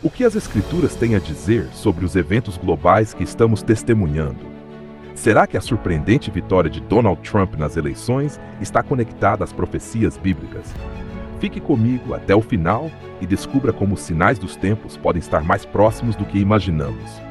O que as Escrituras têm a dizer sobre os eventos globais que estamos testemunhando? Será que a surpreendente vitória de Donald Trump nas eleições está conectada às profecias bíblicas? Fique comigo até o final e descubra como os sinais dos tempos podem estar mais próximos do que imaginamos.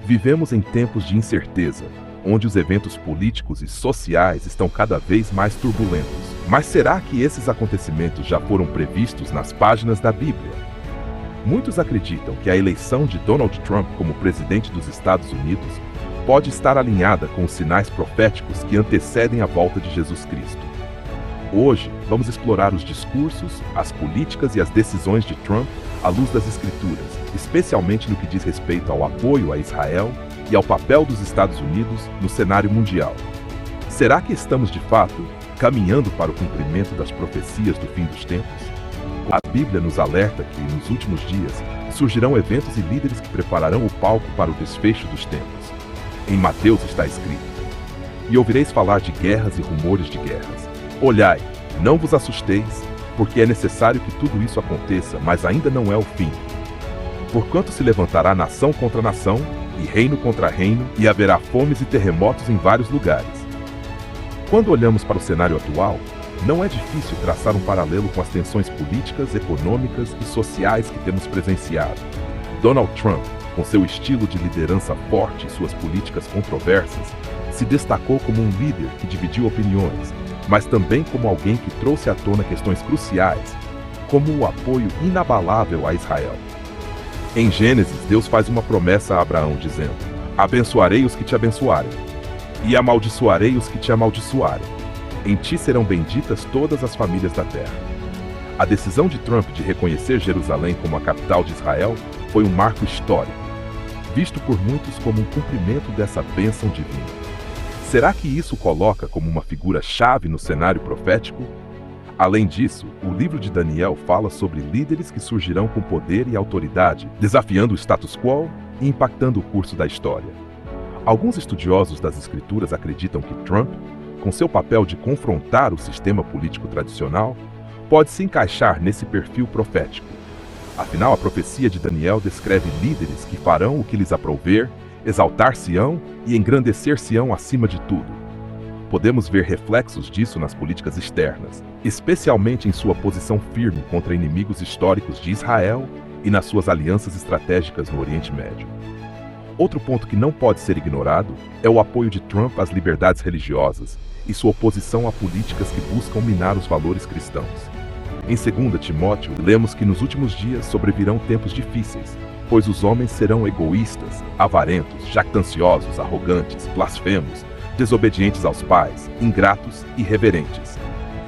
Vivemos em tempos de incerteza, onde os eventos políticos e sociais estão cada vez mais turbulentos. Mas será que esses acontecimentos já foram previstos nas páginas da Bíblia? Muitos acreditam que a eleição de Donald Trump como presidente dos Estados Unidos pode estar alinhada com os sinais proféticos que antecedem a volta de Jesus Cristo. Hoje, vamos explorar os discursos, as políticas e as decisões de Trump à luz das Escrituras, especialmente no que diz respeito ao apoio a Israel e ao papel dos Estados Unidos no cenário mundial. Será que estamos, de fato, caminhando para o cumprimento das profecias do fim dos tempos? A Bíblia nos alerta que, nos últimos dias, surgirão eventos e líderes que prepararão o palco para o desfecho dos tempos. Em Mateus está escrito: "E ouvireis falar de guerras e rumores de guerras. Olhai, não vos assusteis, porque é necessário que tudo isso aconteça, mas ainda não é o fim. Porquanto se levantará nação contra nação, e reino contra reino, e haverá fomes e terremotos em vários lugares." Quando olhamos para o cenário atual, não é difícil traçar um paralelo com as tensões políticas, econômicas e sociais que temos presenciado. Donald Trump, com seu estilo de liderança forte e suas políticas controversas, se destacou como um líder que dividiu opiniões, mas também como alguém que trouxe à tona questões cruciais, como o apoio inabalável a Israel. Em Gênesis, Deus faz uma promessa a Abraão, dizendo: "Abençoarei os que te abençoarem, e amaldiçoarei os que te amaldiçoarem. Em ti serão benditas todas as famílias da terra." A decisão de Trump de reconhecer Jerusalém como a capital de Israel foi um marco histórico, visto por muitos como um cumprimento dessa bênção divina. Será que isso o coloca como uma figura-chave no cenário profético? Além disso, o livro de Daniel fala sobre líderes que surgirão com poder e autoridade, desafiando o status quo e impactando o curso da história. Alguns estudiosos das Escrituras acreditam que Trump, com seu papel de confrontar o sistema político tradicional, pode se encaixar nesse perfil profético. Afinal, a profecia de Daniel descreve líderes que farão o que lhes aprouver, exaltar-se-ão e engrandecer-se-ão acima de tudo. Podemos ver reflexos disso nas políticas externas, especialmente em sua posição firme contra inimigos históricos de Israel e nas suas alianças estratégicas no Oriente Médio. Outro ponto que não pode ser ignorado é o apoio de Trump às liberdades religiosas e sua oposição a políticas que buscam minar os valores cristãos. Em 2 Timóteo, lemos que nos últimos dias sobrevirão tempos difíceis, pois os homens serão egoístas, avarentos, jactanciosos, arrogantes, blasfemos, desobedientes aos pais, ingratos e irreverentes.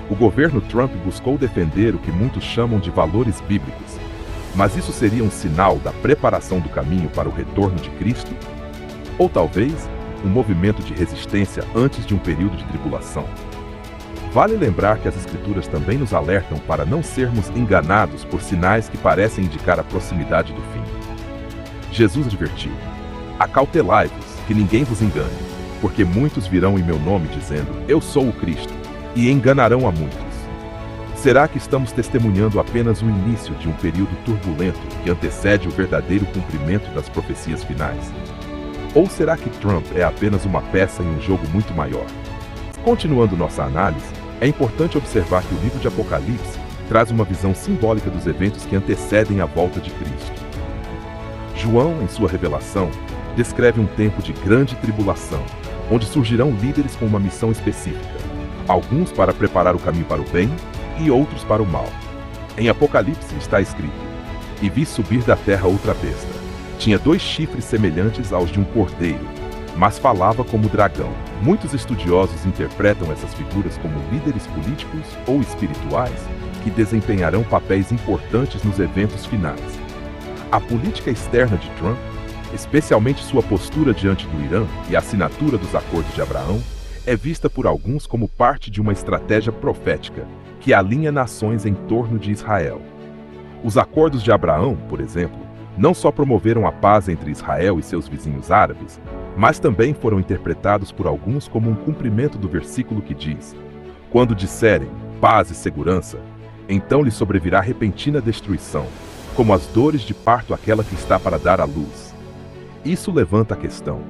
O governo Trump buscou defender o que muitos chamam de valores bíblicos, mas isso seria um sinal da preparação do caminho para o retorno de Cristo? Ou talvez um movimento de resistência antes de um período de tribulação? Vale lembrar que as Escrituras também nos alertam para não sermos enganados por sinais que parecem indicar a proximidade do fim. Jesus advertiu: "Acautelai-vos, que ninguém vos engane, porque muitos virão em meu nome dizendo: Eu sou o Cristo, e enganarão a muitos." Será que estamos testemunhando apenas o início de um período turbulento que antecede o verdadeiro cumprimento das profecias finais? Ou será que Trump é apenas uma peça em um jogo muito maior? Continuando nossa análise, é importante observar que o livro de Apocalipse traz uma visão simbólica dos eventos que antecedem a volta de Cristo. João, em sua revelação, descreve um tempo de grande tribulação, onde surgirão líderes com uma missão específica, alguns para preparar o caminho para o bem e outros para o mal. Em Apocalipse está escrito: "E vi subir da terra outra besta. Tinha 2 chifres semelhantes aos de um cordeiro, mas falava como dragão." Muitos estudiosos interpretam essas figuras como líderes políticos ou espirituais que desempenharão papéis importantes nos eventos finais. A política externa de Trump, especialmente sua postura diante do Irã e a assinatura dos Acordos de Abraão, é vista por alguns como parte de uma estratégia profética que alinha nações em torno de Israel. Os Acordos de Abraão, por exemplo, não só promoveram a paz entre Israel e seus vizinhos árabes, mas também foram interpretados por alguns como um cumprimento do versículo que diz: "Quando disserem paz e segurança, então lhe sobrevirá repentina destruição, como as dores de parto àquela que está para dar à luz. Isso levanta a questão: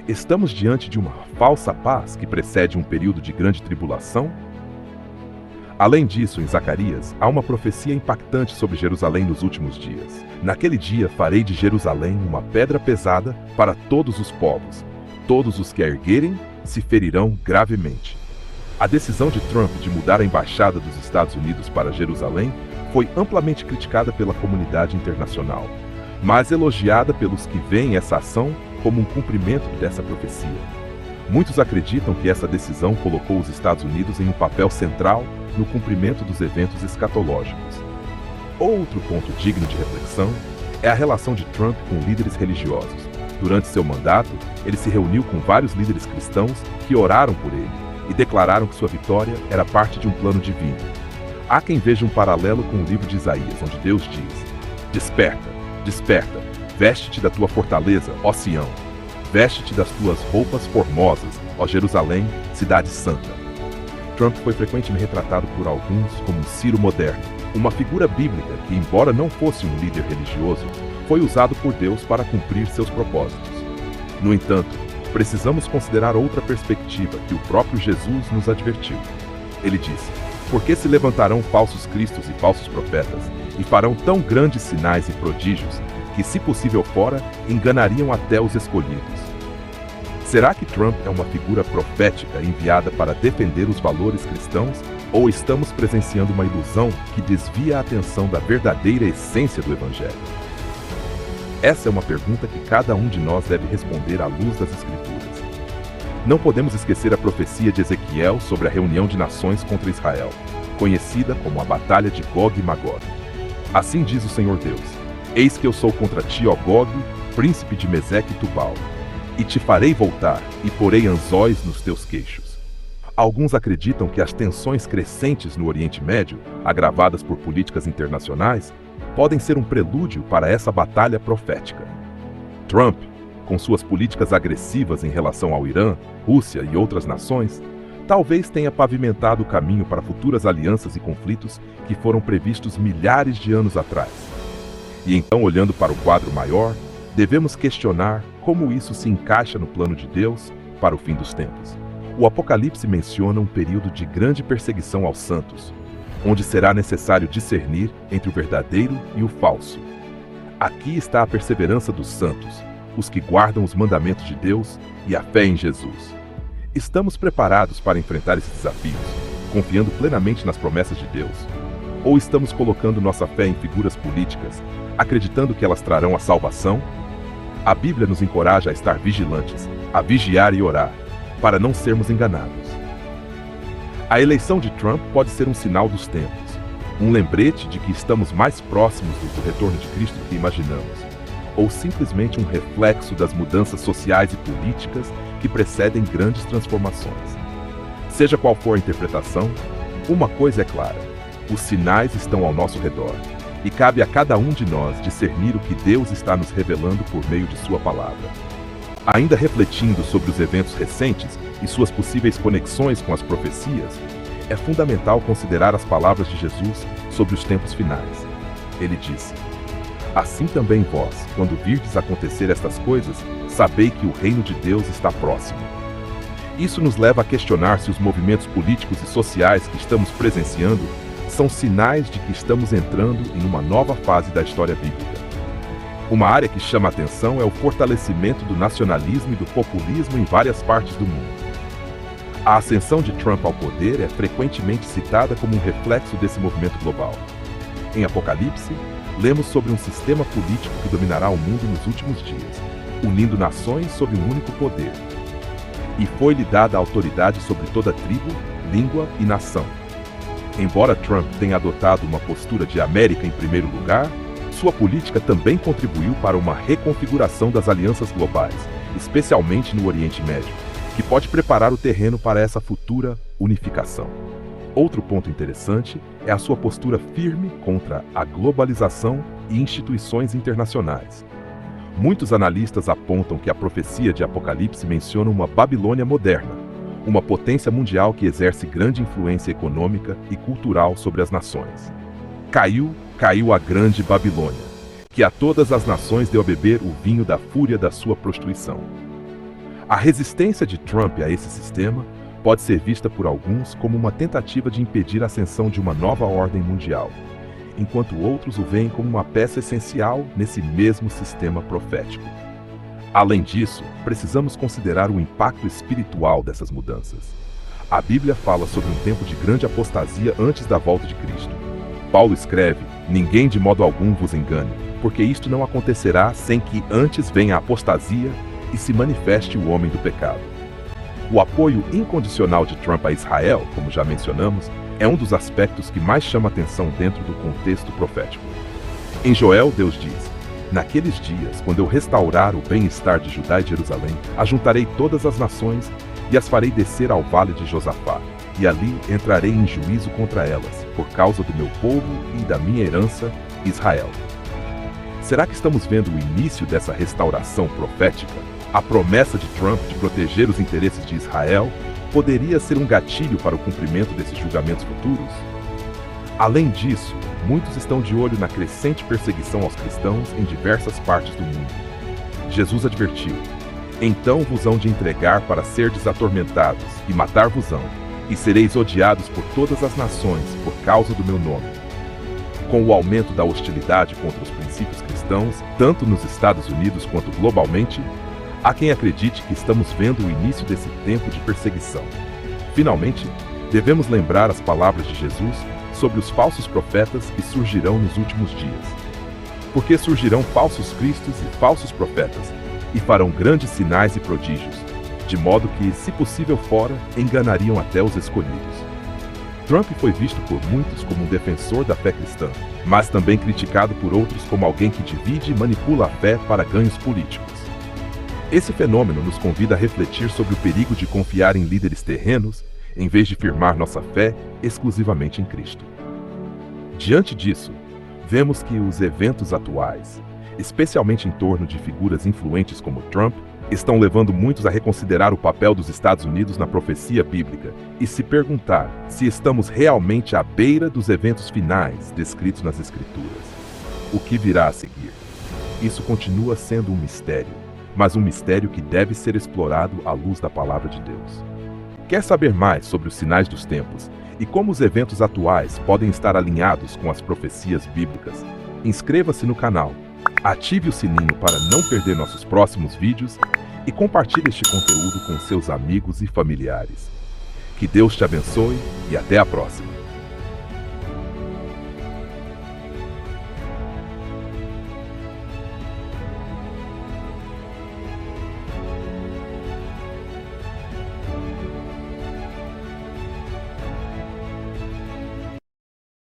estamos diante de uma falsa paz que precede um período de grande tribulação? Além disso, em Zacarias, há uma profecia impactante sobre Jerusalém nos últimos dias. Naquele dia farei de Jerusalém uma pedra pesada para todos os povos. Todos os que a erguerem se ferirão gravemente. A decisão de Trump de mudar a embaixada dos Estados Unidos para Jerusalém foi amplamente criticada pela comunidade internacional, mas elogiada pelos que veem essa ação como um cumprimento dessa profecia. Muitos acreditam que essa decisão colocou os Estados Unidos em um papel central no cumprimento dos eventos escatológicos. Outro ponto digno de reflexão é a relação de Trump com líderes religiosos. Durante seu mandato, ele se reuniu com vários líderes cristãos que oraram por ele e declararam que sua vitória era parte de um plano divino. Há quem veja um paralelo com o livro de Isaías, onde Deus diz: Desperta, desperta, veste-te da tua fortaleza, ó Sião. Veste-te das tuas roupas formosas, ó Jerusalém, cidade santa. Trump foi frequentemente retratado por alguns como um Ciro moderno, uma figura bíblica que, embora não fosse um líder religioso, foi usado por Deus para cumprir seus propósitos. No entanto, precisamos considerar outra perspectiva que o próprio Jesus nos advertiu. Ele disse: Porque se levantarão falsos cristos e falsos profetas, e farão tão grandes sinais e prodígios, que, se possível fora, enganariam até os escolhidos. Será que Trump é uma figura profética enviada para defender os valores cristãos, ou estamos presenciando uma ilusão que desvia a atenção da verdadeira essência do Evangelho? Essa é uma pergunta que cada um de nós deve responder à luz das Escrituras. Não podemos esquecer a profecia de Ezequiel sobre a reunião de nações contra Israel, conhecida como a Batalha de Gog e Magog. Assim diz o Senhor Deus: Eis que eu sou contra ti, ó Gog, príncipe de Meseque e Tubal, e te farei voltar, e porei anzóis nos teus queixos. Alguns acreditam que as tensões crescentes no Oriente Médio, agravadas por políticas internacionais, podem ser um prelúdio para essa batalha profética. Trump, com suas políticas agressivas em relação ao Irã, Rússia e outras nações, talvez tenha pavimentado o caminho para futuras alianças e conflitos que foram previstos milhares de anos atrás. E então, olhando para o quadro maior, devemos questionar como isso se encaixa no plano de Deus para o fim dos tempos. O Apocalipse menciona um período de grande perseguição aos santos, onde será necessário discernir entre o verdadeiro e o falso. Aqui está a perseverança dos santos, os que guardam os mandamentos de Deus e a fé em Jesus. Estamos preparados para enfrentar esses desafios, confiando plenamente nas promessas de Deus? Ou estamos colocando nossa fé em figuras políticas, acreditando que elas trarão a salvação? A Bíblia nos encoraja a estar vigilantes, a vigiar e orar, para não sermos enganados. A eleição de Trump pode ser um sinal dos tempos, um lembrete de que estamos mais próximos do retorno de Cristo do que imaginamos, ou simplesmente um reflexo das mudanças sociais e políticas que precedem grandes transformações. Seja qual for a interpretação, uma coisa é clara: os sinais estão ao nosso redor, e cabe a cada um de nós discernir o que Deus está nos revelando por meio de sua palavra. Ainda refletindo sobre os eventos recentes e suas possíveis conexões com as profecias, é fundamental considerar as palavras de Jesus sobre os tempos finais. Ele disse: Assim também vós, quando virdes acontecer estas coisas, sabei que o reino de Deus está próximo. Isso nos leva a questionar se os movimentos políticos e sociais que estamos presenciando são sinais de que estamos entrando em uma nova fase da história bíblica. Uma área que chama a atenção é o fortalecimento do nacionalismo e do populismo em várias partes do mundo. A ascensão de Trump ao poder é frequentemente citada como um reflexo desse movimento global. Em Apocalipse, lemos sobre um sistema político que dominará o mundo nos últimos dias, unindo nações sob um único poder. E foi-lhe dada a autoridade sobre toda tribo, língua e nação. Embora Trump tenha adotado uma postura de América em primeiro lugar, sua política também contribuiu para uma reconfiguração das alianças globais, especialmente no Oriente Médio, que pode preparar o terreno para essa futura unificação. Outro ponto interessante é a sua postura firme contra a globalização e instituições internacionais. Muitos analistas apontam que a profecia de Apocalipse menciona uma Babilônia moderna, uma potência mundial que exerce grande influência econômica e cultural sobre as nações. Caiu caiu a grande Babilônia, que a todas as nações deu a beber o vinho da fúria da sua prostituição. A resistência de Trump a esse sistema pode ser vista por alguns como uma tentativa de impedir a ascensão de uma nova ordem mundial, enquanto outros o veem como uma peça essencial nesse mesmo sistema profético. Além disso, precisamos considerar o impacto espiritual dessas mudanças. A Bíblia fala sobre um tempo de grande apostasia antes da volta de Cristo. Paulo escreve: "Ninguém de modo algum vos engane, porque isto não acontecerá sem que antes venha a apostasia e se manifeste o homem do pecado." O apoio incondicional de Trump a Israel, como já mencionamos, é um dos aspectos que mais chama atenção dentro do contexto profético. Em Joel, Deus diz: "Naqueles dias, quando eu restaurar o bem-estar de Judá e de Jerusalém, ajuntarei todas as nações e as farei descer ao vale de Josafá, e ali entrarei em juízo contra elas, por causa do meu povo e da minha herança, Israel." Será que estamos vendo o início dessa restauração profética? A promessa de Trump de proteger os interesses de Israel poderia ser um gatilho para o cumprimento desses julgamentos futuros? Além disso, muitos estão de olho na crescente perseguição aos cristãos em diversas partes do mundo. Jesus advertiu: "Então vos hão de entregar para serdes atormentados, e matar-vos-ão, e sereis odiados por todas as nações por causa do meu nome." Com o aumento da hostilidade contra os princípios cristãos, tanto nos Estados Unidos quanto globalmente, há quem acredite que estamos vendo o início desse tempo de perseguição. Finalmente, devemos lembrar as palavras de Jesus sobre os falsos profetas que surgirão nos últimos dias. Porque surgirão falsos cristos e falsos profetas, e farão grandes sinais e prodígios, de modo que, se possível fora, enganariam até os escolhidos. Trump foi visto por muitos como um defensor da fé cristã, mas também criticado por outros como alguém que divide e manipula a fé para ganhos políticos. Esse fenômeno nos convida a refletir sobre o perigo de confiar em líderes terrenos, em vez de firmar nossa fé exclusivamente em Cristo. Diante disso, vemos que os eventos atuais, especialmente em torno de figuras influentes como Trump, estão levando muitos a reconsiderar o papel dos Estados Unidos na profecia bíblica e se perguntar se estamos realmente à beira dos eventos finais descritos nas Escrituras. O que virá a seguir? Isso continua sendo um mistério, mas um mistério que deve ser explorado à luz da palavra de Deus. Quer saber mais sobre os sinais dos tempos e como os eventos atuais podem estar alinhados com as profecias bíblicas? Inscreva-se no canal, ative o sininho para não perder nossos próximos vídeos e compartilhe este conteúdo com seus amigos e familiares. Que Deus te abençoe e até a próxima!